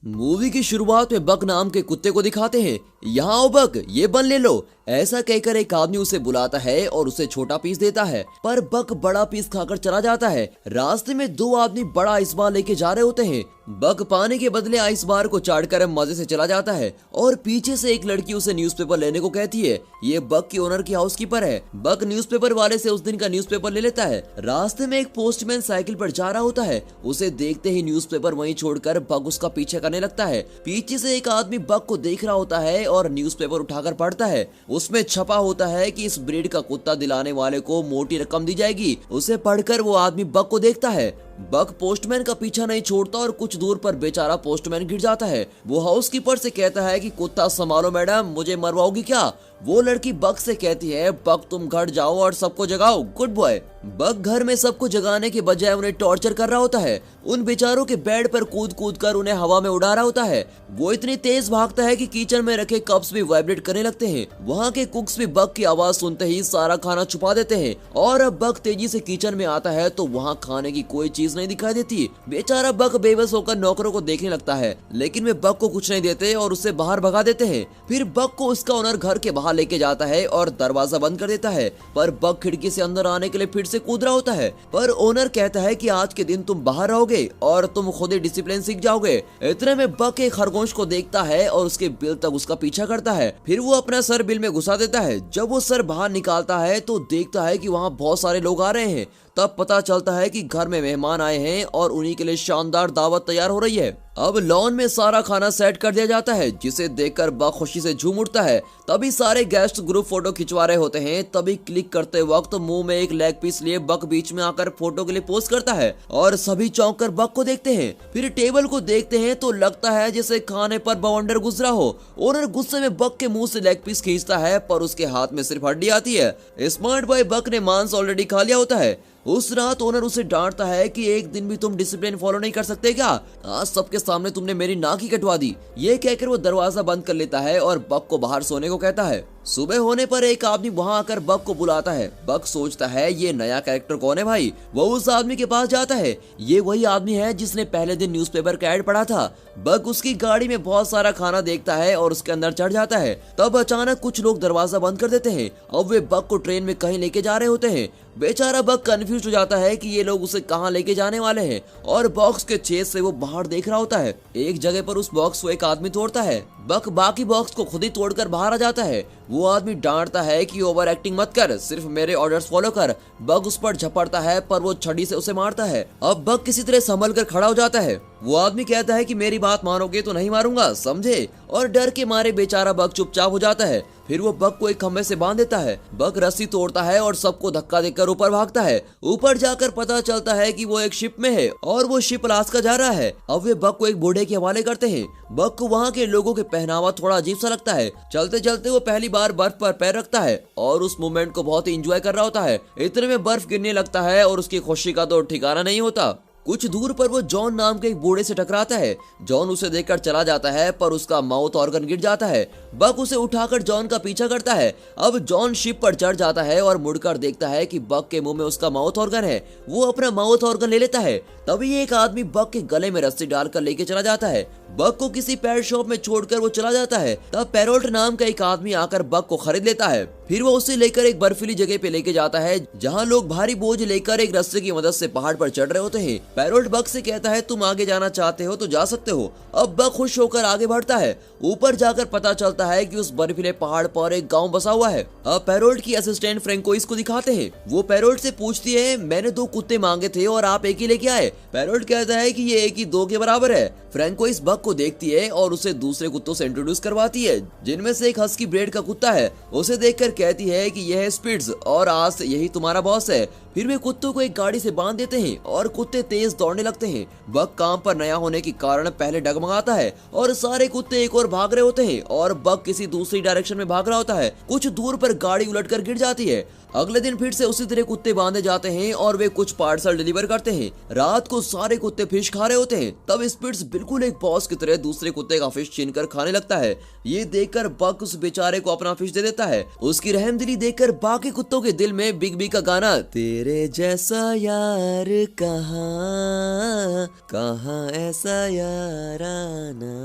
Movie की शुरुआत में बक नाम के कुत्ते को दिखाते हैं। यहाँ आओ बक, ये बन ले लो, ऐसा कहकर एक आदमी उसे बुलाता है और उसे छोटा पीस देता है, पर बक बड़ा पीस खाकर चला जाता है। रास्ते में दो आदमी बड़ा आइस बार लेके जा रहे होते हैं। बक पाने के बदले आइस बार को चाटकर मजे से चला जाता है और पीछे से एक लड़की उसे न्यूज़पेपर लेने को कहती है। ये बक की ओनर की हाउसकीपर है। बक न्यूज़पेपर वाले से उस दिन का न्यूज़पेपर ले लेता है। रास्ते में एक पोस्टमैन साइकिल पर जा रहा होता है। उसे देखते ही न्यूज़पेपर वहीं छोड़कर बक उसका पीछे करने लगता है। पीछे से एक आदमी बक को देख रहा होता है और न्यूज़पेपर उठाकर पढ़ता है। उसमें छपा होता है कि इस ब्रीड का कुत्ता दिलाने वाले को मोटी रकम दी जाएगी। उसे पढ़कर वो आदमी बक को देखता है। बक पोस्टमैन का पीछा नहीं छोड़ता और कुछ दूर पर बेचारा पोस्टमैन गिर जाता है। वो हाउसकीपर से कहता है कि कुत्ता संभालो मैडम, मुझे मरवाओगी क्या? वो लड़की बक से कहती है, बक तुम घर जाओ और सबको जगाओ, गुड बॉय। बक घर में सबको जगाने के बजाय उन्हें टॉर्चर कर रहा होता है। उन बेचारों के बेड पर कूद कूद कर उन्हें हवा में उड़ा रहा होता है। वो इतनी तेज भागता है कि किचन में रखे कप्स भी वाइब्रेट करने लगते हैं। वहाँ के कुक्स भी बक की आवाज सुनते ही सारा खाना छुपा देते हैं और अब बक तेजी से किचन में आता है तो वहाँ खाने की कोई चीज नहीं दिखाई देती। बेचारा बक बेबस होकर नौकरों को देखने लगता है, लेकिन वे बक को कुछ नहीं देते और उसे बाहर भगा देते हैं। फिर बक को उसका ओनर घर के बाहर लेके जाता है और दरवाजा बंद कर देता है, पर बक खिड़की से अंदर आने के लिए फिर से कूद रहा होता है। पर ओनर कहता है कि आज के दिन तुम बाहर रहोगे और तुम खुद ही डिसिप्लिन सीख जाओगे। इतने में बक एक खरगोश को देखता है और उसके बिल तक उसका पीछा करता है। फिर वो अपना सर बिल में घुसा देता है। जब वो सर बाहर निकालता है तो देखता है कि वहाँ बहुत सारे लोग आ रहे हैं। तब पता चलता है कि घर में मेहमान आए हैं और उन्हीं के लिए शानदार दावत तैयार हो रही है। अब लॉन में सारा खाना सेट कर दिया जाता है, जिसे देखकर बक खुशी से झूम उठता है। तभी सारे गेस्ट ग्रुप फोटो खिंचवा रहे होते हैं। तभी क्लिक करते वक्त मुंह में एक लेग पीस लिए बक बीच में आकर फोटो के लिए पोज करता है और सभी चौंक कर बक को देखते हैं। फिर टेबल को देखते हैं तो लगता है जैसे खाने पर बवंडर गुजरा हो। ओनर गुस्से में बक के मुंह से लेग पीस खींचता है, पर उसके हाथ में सिर्फ हड्डी आती है। स्मार्ट बॉय बक ने मांस ऑलरेडी खा लिया होता है। उस रात ओनर उसे डांटता है कि एक दिन भी तुम डिसिप्लिन फॉलो नहीं कर सकते क्या? आज सबके सामने तुमने मेरी नाक ही कटवा दी। ये कहकर वो दरवाजा बंद कर लेता है और बक को बाहर सोने को कहता है। सुबह होने पर एक आदमी वहां आकर बक को बुलाता है। बक सोचता है ये नया कैरेक्टर कौन है भाई। वो उस आदमी के पास जाता है। ये वही आदमी है जिसने पहले दिन न्यूज़पेपर का ऐड पढ़ा था। बक उसकी गाड़ी में बहुत सारा खाना देखता है और उसके अंदर चढ़ जाता है। तब अचानक कुछ लोग दरवाजा बंद कर देते हैं। अब वे बक को ट्रेन में कहीं लेके जा रहे होते हैं। बेचारा बक कंफ्यूज हो जाता है कि ये लोग उसे कहाँ लेके जाने वाले हैं और बॉक्स के छेद से वो बाहर देख रहा होता है। एक जगह पर उस बॉक्स को एक आदमी तोड़ता है। बक बाकी बॉक्स को खुद ही तोड़कर बाहर आ जाता है। वो आदमी डांटता है कि ओवर एक्टिंग मत कर, सिर्फ मेरे ऑर्डर्स फॉलो कर। बक उस पर झपड़ता है पर वो छड़ी से उसे मारता है। अब बक किसी तरह संभल कर खड़ा हो जाता है। वो आदमी कहता है कि मेरी बात मानोगे तो नहीं मारूंगा, समझे? और डर के मारे बेचारा बक चुपचाप हो जाता है। फिर वो बक को एक खंभे से बांध देता है। बक रस्सी तोड़ता है और सबको धक्का देकर ऊपर भागता है। ऊपर जाकर पता चलता है कि वो एक शिप में है और वो शिप अलास्का जा रहा है। अब वे बक को एक बूढ़े के हवाले करते हैं। बक को वहाँ के लोगों के पहनावा थोड़ा अजीब सा लगता है। चलते चलते वो पहली बार बर्फ पर पैर रखता है और उस मोमेंट को बहुत ही एंजॉय कर रहा होता है। इतने में बर्फ गिरने लगता है और उसकी खुशी का तो ठिकाना नहीं होता। कुछ दूर पर वो जॉन नाम के एक बूढ़े से टकराता है। जॉन उसे देखकर चला जाता है पर उसका माउथ ऑर्गन गिर जाता है। बक उसे उठाकर जॉन का पीछा करता है। अब जॉन शिप पर चढ़ जाता है और मुड़कर देखता है कि बक के मुंह में उसका माउथ ऑर्गन है। वो अपना माउथ ऑर्गन ले लेता है। तभी एक आदमी बक के गले में रस्सी डालकर लेके चला जाता है। बक को किसी पेट शॉप में छोड़कर वो चला जाता है। तब पैरोल्ट नाम का एक आदमी आकर बक को खरीद लेता है। फिर वो उसे लेकर एक बर्फीली जगह पे लेके जाता है, जहाँ लोग भारी बोझ लेकर एक रस्से की मदद से पहाड़ पर चढ़ रहे होते हैं। पैरोल्ट बक से कहता है तुम आगे जाना चाहते हो तो जा सकते हो। अब बक खुश होकर आगे बढ़ता है। ऊपर जाकर पता चलता है कि उस बर्फीले पहाड़ पर एक गांव बसा हुआ है। अब पैरोल्ट की असिस्टेंट फ्रेंकोइस को दिखाते हैं। वो पैरोल्ट से पूछती है मैंने 2 कुत्ते मांगे थे और आप एक ही लेके आए। पैरोल्ट कहता है कि ये एक ही 2 के बराबर है। फ्रेंकोइस बक को देखती है और उसे दूसरे कुत्तों से इंट्रोड्यूस करवाती है, जिनमें से एक हस्की ब्रीड का कुत्ता है। उसे देखकर कहती है कि यह है स्पिट्ज और आज से यही तुम्हारा बॉस है। फिर वे कुत्तों को एक गाड़ी से बांध देते हैं और कुत्ते तेज दौड़ने लगते हैं। बक काम पर नया होने के कारण पहले डगमगाता है और सारे कुत्ते एक और भाग रहे होते हैं और बक किसी दूसरी डायरेक्शन में भाग रहा होता है। कुछ दूर पर गाड़ी उलटकर गिर जाती है। अगले दिन फिर से उसी तरह कुत्ते बांधे जाते हैं और वे कुछ पार्सल डिलीवर करते हैं। रात को सारे कुत्ते फिश खा रहे होते हैं। तब स्पिट्स बिल्कुल एक बॉस की तरह दूसरे कुत्ते का फिश छीनकर खाने लगता है। ये देखकर बक उस बेचारे को अपना फिश दे देता है। उसकी रहमदिली देखकर बाकी कुत्तों के दिल में बिग बी का गाना तेरे जैसा यार कहाँ कहाँ ऐसा याराना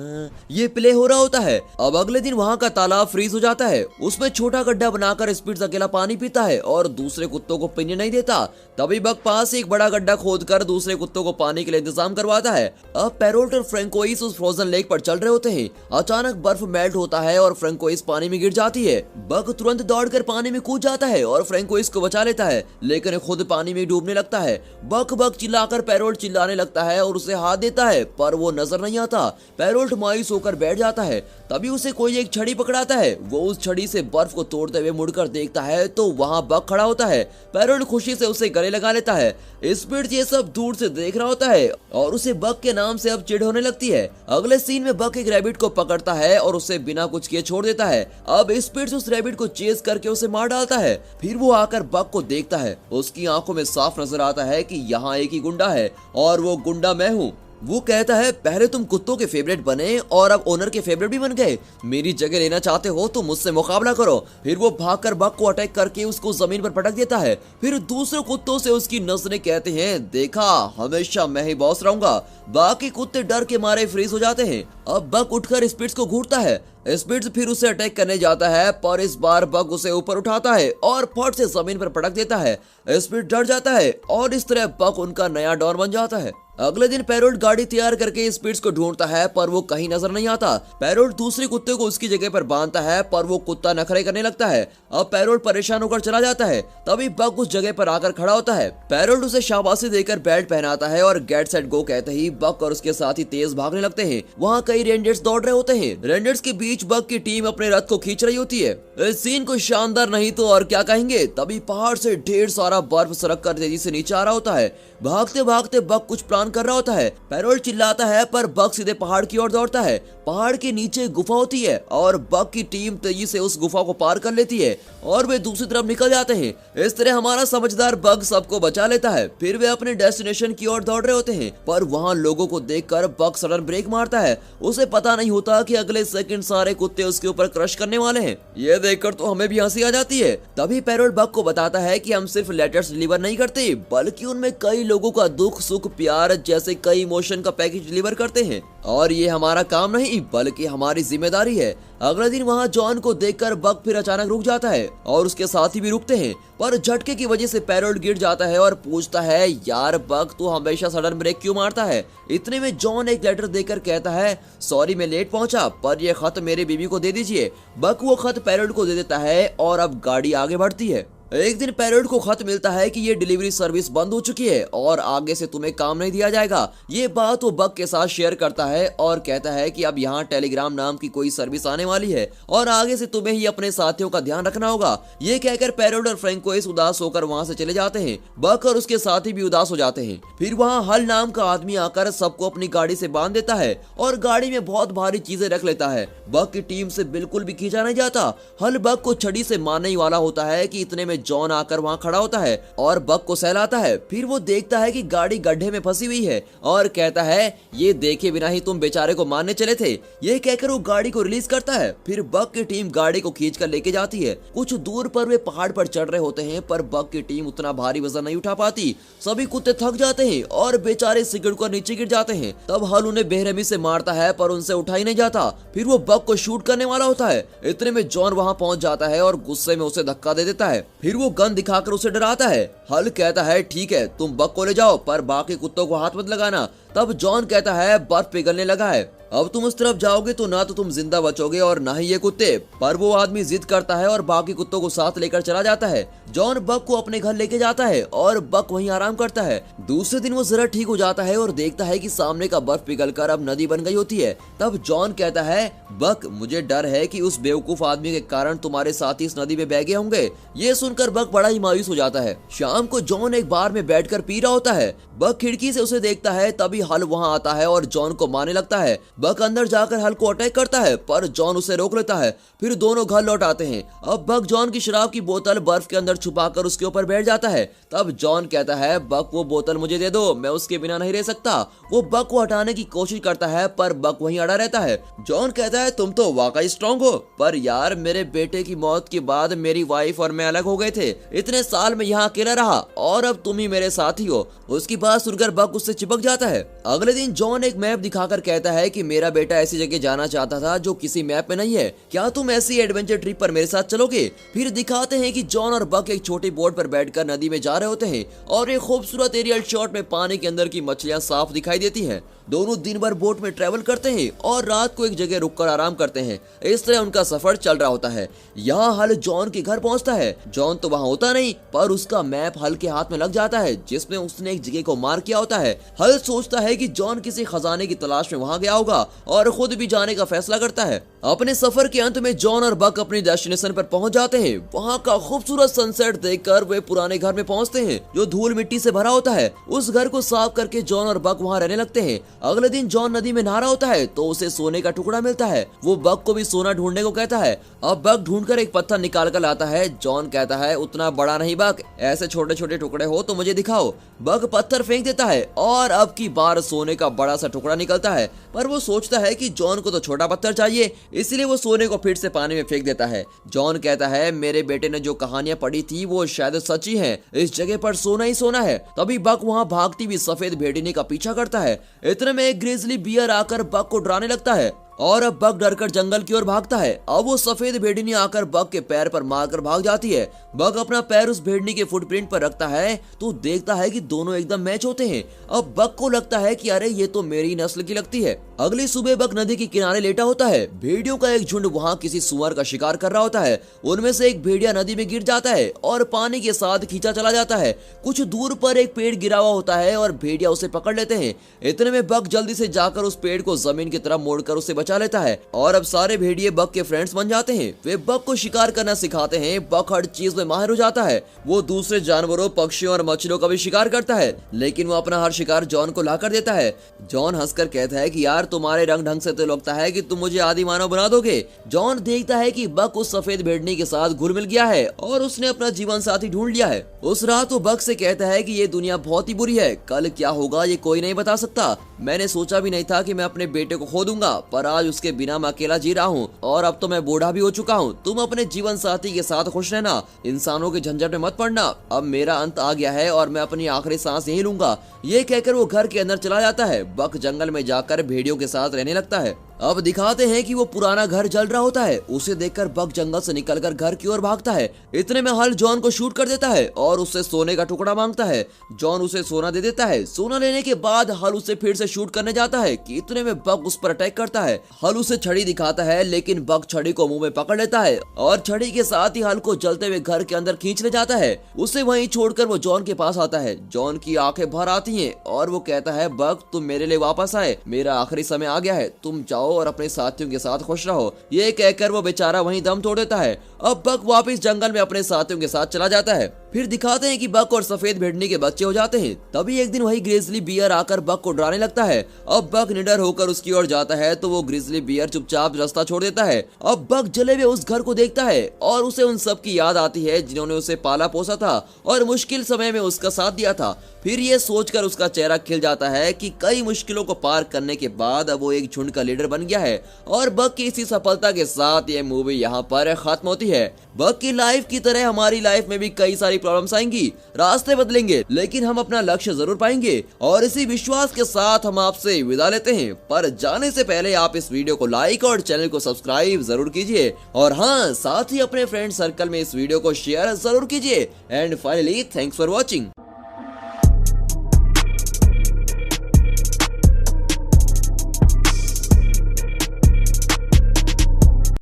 ये प्ले हो रहा होता है। अब अगले दिन वहाँ का तालाब फ्रीज हो जाता है। उसमें छोटा गड्ढा बनाकर स्पिट्स अकेला पानी पीता है और दूसरे कुत्तों को पीने नहीं देता। तभी बक पास एक बड़ा गड्ढा खोदकर दूसरे कुत्तों को पानी के लिए इंतजाम करवाता है। अब पैरोल्ट और फ्रैंकोइस उस फ्रोजन लेक पर चल रहे होते हैं। अचानक बर्फ मेल्ट होता है और फ्रैंकोइस पानी में गिर जाती है। बक तुरंत दौड़कर पानी में कूद जाता है और फ्रैंकोइस को बचा लेता है, लेकिन खुद पानी में डूबने लगता है। बक बक चिल्लाकर पैरोल्ट चिल्लाने लगता है और उसे हाथ देता है, पर वो नजर नहीं आता। पैरोल्ट मायूस होकर बैठ जाता है। तभी उसे कोई एक छड़ी पकड़ाता है। वो उस छड़ी से बर्फ को तोड़ते हुए मुड़कर देखता है तो वहाँ बक खड़ा होता है। पैरोल्ट खुशी से उसे गले लगा लेता है। स्पिट्स ये सब दूर से देख रहा होता है और उसे बक के नाम से अब चिढ़ होने लगती है। अगले सीन में बक एक रैबिट को पकड़ता है और उसे बिना कुछ किए छोड़ देता है। अब स्पिट्स उस रैबिट को चेस करके उसे मार डालता है। फिर वो आकर बक को देखता है। उसकी आंखों में साफ नजर आता है कि यहाँ एक ही गुंडा है और वो गुंडा मैं हूँ। वो कहता है पहले तुम कुत्तों के फेवरेट बने और अब ओनर के फेवरेट भी बन गए। मेरी जगह लेना चाहते हो तो मुझसे मुकाबला करो। फिर वो भागकर बक को अटैक करके उसको जमीन पर पटक देता है। फिर दूसरे कुत्तों से उसकी नस्लें कहते हैं देखा हमेशा मैं ही बॉस रहूंगा। बाकी कुत्ते डर के मारे फ्रीज हो जाते हैं। अब बक उठकर स्पिट्स को घूरता है। स्पिट्स फिर उसे अटैक करने जाता है, पर इस बार बक उसे ऊपर उठाता है और फट से जमीन पर पटक देता है। स्पिट्स डर जाता है और इस तरह बक उनका नया डॉन बन जाता है। अगले दिन पैरोल्ट गाड़ी तैयार करके स्पिट्स को ढूंढता है, पर वो कहीं नजर नहीं आता। पैरोल्ट दूसरे कुत्ते को उसकी जगह पर बांधता है, पर वो कुत्ता नखरे करने लगता है। अब पैरोल्ट परेशान होकर चला जाता है। तभी बक उस जगह पर आकर खड़ा होता है। पैरोल्ट उसे शाबाशी देकर बेल्ट पहनाता है और गेट सेट गो कहते ही बक और उसके साथी तेज भागने लगते हैं। वहाँ कई रेंजर्स दौड़ रहे होते हैं। रेंजर्स के बीच बक की टीम अपने रथ को खींच रही होती है। इस सीन को शानदार नहीं तो और क्या कहेंगे। तभी पहाड़ से ढेर सारा बर्फ सरक कर तेजी से नीचे आ रहा होता है। भागते भागते बक कुछ प्लान कर रहा होता है। पैरोल्ट चिल्लाता है, पर बक सीधे पहाड़ की ओर दौड़ता है। पहाड़ के नीचे गुफा होती है और बक की टीम तेजी से उस गुफा को पार कर लेती है और वे दूसरी तरफ निकल जाते हैं। इस तरह हमारा समझदार बक सबको बचा लेता है। फिर वे अपने डेस्टिनेशन की ओर दौड़ रहे होते हैं, पर वहाँ लोगों को देखकर बक सडन ब्रेक मारता है। उसे पता नहीं होता कि अगले सेकंड सारे कुत्ते उसके ऊपर क्रश करने वाले हैं। ये देखकर तो हमें भी हंसी आ जाती है। तभी पैरोल्ट बक को बताता है कि हम सिर्फ लेटर्स डिलीवर नहीं करते, बल्कि उनमें कई लोगों का दुख सुख प्यार जैसे कई इमोशन का पैकेज डिलीवर करते हैं और ये हमारा काम नहीं बल्कि हमारी जिम्मेदारी है। अगले दिन वहाँ जॉन को देखकर बक फिर अचानक रुक जाता है और उसके साथी भी रुकते हैं, पर झटके की वजह से पैरोल्ट गिर जाता है और पूछता है यार बक तू हमेशा सडन ब्रेक क्यों मारता है। इतने में जॉन एक लेटर देकर कहता है सॉरी मैं लेट पहुंचा, पर यह खत मेरे बीवी को दे दीजिए। बक वो खत पैरोल्ट को दे देता है और अब गाड़ी आगे बढ़ती है। एक दिन पैरोल्ट को खत मिलता है कि ये डिलीवरी सर्विस बंद हो चुकी है और आगे से तुम्हें काम नहीं दिया जाएगा। ये बात वो बक के साथ शेयर करता है और कहता है कि अब यहाँ टेलीग्राम नाम की कोई सर्विस आने वाली है और आगे से तुम्हें ही अपने साथियों का ध्यान रखना होगा। ये कहकर पैरोल्ट और फ्रैंकोइस उदास होकर वहाँ से चले जाते हैं। बक और उसके साथी भी उदास हो जाते हैं। फिर वहाँ हल नाम का आदमी आकर सबको अपनी गाड़ी से बांध देता है और गाड़ी में बहुत भारी चीजें रख लेता है। बक की टीम से बिल्कुल भी खींचा नहीं जाता। हल बक को छड़ी से मारने ही वाला होता है कि इतने में जॉन आकर वहाँ खड़ा होता है और बक को सहलाता है। फिर वो देखता है कि गाड़ी गड्ढे में फंसी हुई है और कहता है ये देखे बिना ही तुम बेचारे को मारने चले थे। ये कहकर वो गाड़ी को रिलीज करता है। फिर बक की टीम गाड़ी को खींचकर लेके जाती है। कुछ दूर पर वे पहाड़ पर चढ़ रहे होते हैं, पर बक की टीम उतना भारी वजन नहीं उठा पाती। सभी कुत्ते थक जाते हैं और बेचारे सिगड़ कर नीचे गिर जाते हैं। तब हल उन्हें बेरहमी से मारता है, पर उनसे उठा ही नहीं जाता। फिर वो बक को शूट करने वाला होता है। इतने में जॉन वहाँ पहुंच जाता है और गुस्से में उसे धक्का दे देता है। फिर वो गन दिखाकर उसे डराता है। हल कहता है ठीक है तुम बक को ले जाओ, पर बाकी कुत्तों को हाथ मत लगाना। तब जॉन कहता है बर्फ पिघलने लगा है, अब तुम उस तरफ जाओगे तो ना तो तुम जिंदा बचोगे और ना ही ये कुत्ते। पर वो आदमी जिद करता है और बाकी कुत्तों को साथ लेकर चला जाता है। जॉन बक को अपने घर लेके जाता है और बक वहीं आराम करता है। दूसरे दिन वो जरा ठीक हो जाता है और देखता है कि सामने का बर्फ पिघलकर अब नदी बन गई होती है। तब जॉन कहता है बक मुझे डर है कि उस बेवकूफ आदमी के कारण तुम्हारे साथी इस नदी में बह गए होंगे। ये सुनकर बक बड़ा ही मायूस हो जाता है। शाम को जॉन एक बार में बैठकर पी रहा होता है। बक खिड़की से उसे देखता है। तभी हल वहाँ आता है और जॉन को मारने लगता है। बक अंदर जाकर हल को अटैक करता है पर जॉन उसे रोक लेता है। फिर दोनों घर लौट आते हैं। अब बक जॉन की शराब की बोतल बर्फ के अंदर छुपाकर उसके ऊपर बैठ जाता है। तब जॉन कहता है बक वो बोतल मुझे दे दो, मैं उसके बिना नहीं रह सकता। वो बक को हटाने की कोशिश करता है पर बक वहीं अड़ा रहता है। जॉन कहता है तुम तो वाकई स्ट्रांग हो, पर यार मेरे बेटे की मौत के बाद मेरी वाइफ और मैं अलग हो गए थे। इतने साल में यहाँ अकेला रहा और अब तुम ही मेरे साथी हो। उसकी बात सुनकर बक उससे चिपक जाता है। अगले दिन जॉन एक मैप दिखाकर कहता है कि मेरा बेटा ऐसी जगह जाना चाहता था जो किसी मैप में नहीं है, क्या तुम ऐसी एडवेंचर ट्रिप पर मेरे साथ चलोगे? फिर दिखाते हैं कि जॉन और बक एक छोटी बोट पर बैठकर नदी में जा रहे होते हैं और एक खूबसूरत एरियल शॉट में पानी के अंदर की मछलियां साफ दिखाई देती हैं। दोनों दिन भर बोट में ट्रेवल करते हैं और रात को एक जगह रुककर आराम करते हैं। इस तरह उनका सफर चल रहा होता है। यहाँ हल जॉन के घर पहुँचता है। जॉन तो वहाँ होता नहीं पर उसका मैप हल के हाथ में लग जाता है जिसमें उसने एक जगह को मार किया होता है। हल सोचता है कि जॉन किसी खजाने की तलाश में वहाँ गया होगा और खुद भी जाने का फैसला करता है। अपने सफर के अंत में जॉन और बक अपनी डेस्टिनेशन पर पहुंच जाते हैं। वहाँ का खूबसूरत सनसेट देखकर वे पुराने घर में पहुंचते हैं जो धूल मिट्टी से भरा होता है। उस घर को साफ करके जॉन और बक वहाँ रहने लगते हैं। अगले दिन जॉन नदी में नहा रहा होता है तो उसे सोने का टुकड़ा मिलता है। वो बक को भी सोना ढूंढने को कहता है। अब बक ढूंढकर एक पत्थर निकाल कर लाता है। जॉन कहता है उतना बड़ा नहीं बक, ऐसे छोटे छोटे टुकड़े हो तो मुझे दिखाओ। बक पत्थर फेंक देता है और अब की बार सोने का बड़ा सा टुकड़ा निकलता है, पर वो सोचता है कि जॉन को तो छोटा पत्थर चाहिए, इसलिए वो सोने को फिर से पानी में फेंक देता है। जॉन कहता है मेरे बेटे ने जो कहानियां पढ़ी थी वो शायद सच्ची हैं, इस जगह पर सोना ही सोना है। तभी बक वहाँ भागती हुई सफेद भेड़िनी का पीछा करता है। इतने में एक ग्रिजली बियर आकर बक को डराने लगता है और अब बक डरकर जंगल की ओर भागता है। अब वो सफेद भेड़िनी आकर बक के पैर पर मारकर भाग जाती है। बक अपना पैर उस भेड़िनी के फुटप्रिंट पर रखता है तो देखता है कि दोनों एकदम मैच होते हैं। अब बक को लगता है कि अरे ये तो मेरी नस्ल की लगती है। अगली सुबह बक नदी के किनारे लेटा होता है। भेड़ियों का एक झुंड वहाँ किसी सुअर का शिकार कर रहा होता है। उनमें से एक भेड़िया नदी में गिर जाता है और पानी के साथ खींचा चला जाता है। कुछ दूर पर एक पेड़ गिरा हुआ होता है और भेड़िया उसे पकड़ लेते हैं। इतने में बक जल्दी से जाकर उस पेड़ को जमीन की तरफ मोड़कर उसे बचा लेता है और अब सारे भेड़िए बक के फ्रेंड्स बन जाते हैं। वे बक को शिकार करना सिखाते हैं। बक हर चीज में माहिर हो जाता है। वो दूसरे जानवरों, पक्षियों और मछलियों का भी शिकार करता है, लेकिन वो अपना हर शिकार जॉन को लाकर देता है। जॉन हंसकर कहता है कि यार तुम्हारे रंग ढंग से तो लगता है कि तुम मुझे आदि मानव बना दोगे। जॉन देखता है कि बक उस सफेद भेड़नी के साथ घुल मिल गया है और उसने अपना जीवन साथी ढूंढ लिया है। उस रात वो बक से कहता है कि ये दुनिया बहुत ही बुरी है, कल क्या होगा ये कोई नहीं बता सकता। मैंने सोचा भी नहीं था कि मैं अपने बेटे को खो दूंगा, पर आज उसके बिना मैं अकेला जी रहा हूँ और अब तो मैं बूढ़ा भी हो चुका हूँ। तुम अपने जीवन साथी के साथ खुश रहना, इंसानों के झंझट में मत पड़ना। अब मेरा अंत आ गया है और मैं अपनी आखिरी सांस यही लूंगा। ये कहकर वो घर के अंदर चला जाता है। बक जंगल में जाकर भेड़ियों के साथ रहने लगता है। अब दिखाते हैं कि वो पुराना घर जल रहा होता है। उसे देखकर बक जंगल से निकलकर घर की ओर भागता है। इतने में हल जॉन को शूट कर देता है और उससे सोने का टुकड़ा मांगता है। जॉन उसे सोना दे देता है। सोना लेने के बाद हल उसे फिर से शूट करने जाता है कि इतने में बक उस पर अटैक करता है। हल उसे छड़ी दिखाता है लेकिन बक छड़ी को मुंह में पकड़ लेता है और छड़ी के साथ ही हल को जलते हुए घर के अंदर खींच ले जाता है। उसे वहीं छोड़कर वो जॉन के पास आता है। जॉन की आंखें भर आती हैं और वो कहता है बक तुम मेरे लिए वापस आए, मेरा आखिरी समय आ गया है, तुम जाओ और अपने साथियों के साथ खुश रहो। ये कहकर वो बेचारा वहीं दम तोड़ देता है। अब बक वापस जंगल में अपने साथियों के साथ चला जाता है। फिर दिखाते हैं कि बक और सफेद भेड़नी के बच्चे हो जाते हैं। तभी एक दिन वही ग्रिजली बियर आकर बक को डराने लगता है। अब बक निडर होकर उसकी ओर जाता है तो वो ग्रिजली बियर चुपचाप रास्ता छोड़ देता है। अब बक जले हुए उस घर को देखता है और उसे उन सब की याद आती है जिन्होंने उसे पाला पोसा था और मुश्किल समय में उसका साथ दिया था। फिर ये सोचकर उसका चेहरा खिल जाता है कि कई मुश्किलों को पार करने के बाद अब वो एक झुंड का लीडर बन गया है। और बक की इसी सफलता के साथ ये मूवी यहाँ पर खत्म होती है। बक की लाइफ की तरह हमारी लाइफ में भी कई सारी प्रॉब्लम्स आएंगी, रास्ते बदलेंगे, लेकिन हम अपना लक्ष्य जरूर पाएंगे। और इसी विश्वास के साथ हम आपसे विदा लेते हैं। पर जाने से पहले आप इस वीडियो को लाइक और चैनल को सब्सक्राइब जरूर कीजिए और हाँ, साथ ही अपने फ्रेंड सर्कल में इस वीडियो को शेयर जरूर कीजिए। And finally thanks for watching.